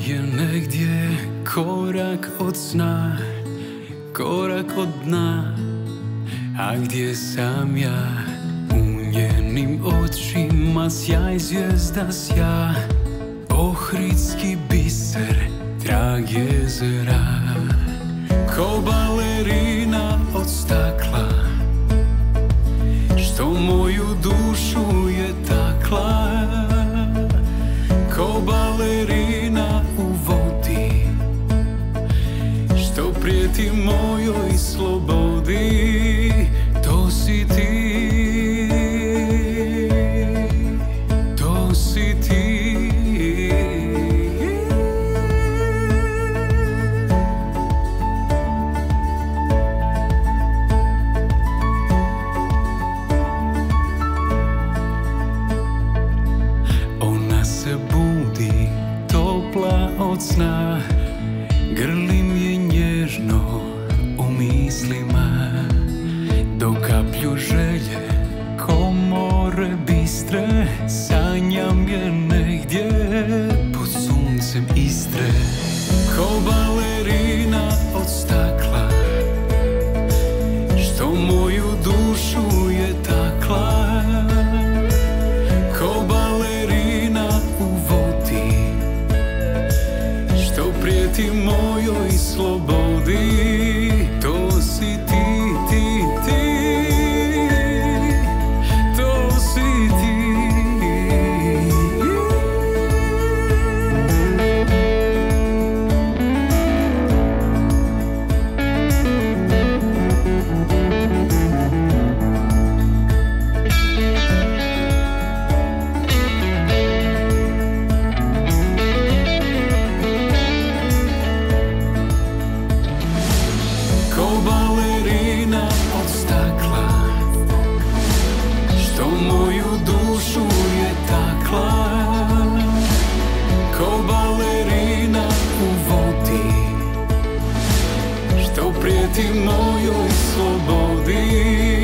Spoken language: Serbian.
je negdje korak od sna, korak od dna. A gdje sam ja? U njenim očima sjaj zvijezda sja, ohridski biser, trag jezera. Ko balerina od stakla, što moju dušu je takla. Ko balerina u vodi, što prijeti mojoj slobodi. To si ti, to si ti. Ona se budi topla od sna, grlim je nježno u mislima. Do kaplju želje, ko more bistre, sanjam je negdje pod suncem Istre. Ko balerina od stakla, što moju dušu je takla. Ko balerina u vodi, što prijeti mojoj slobodi. To si ti, ti, ti. To si ti. Ko balerina od stakla, što moju dušu je takla. Ko balerina u vodi, što prijeti mojoj slobodi.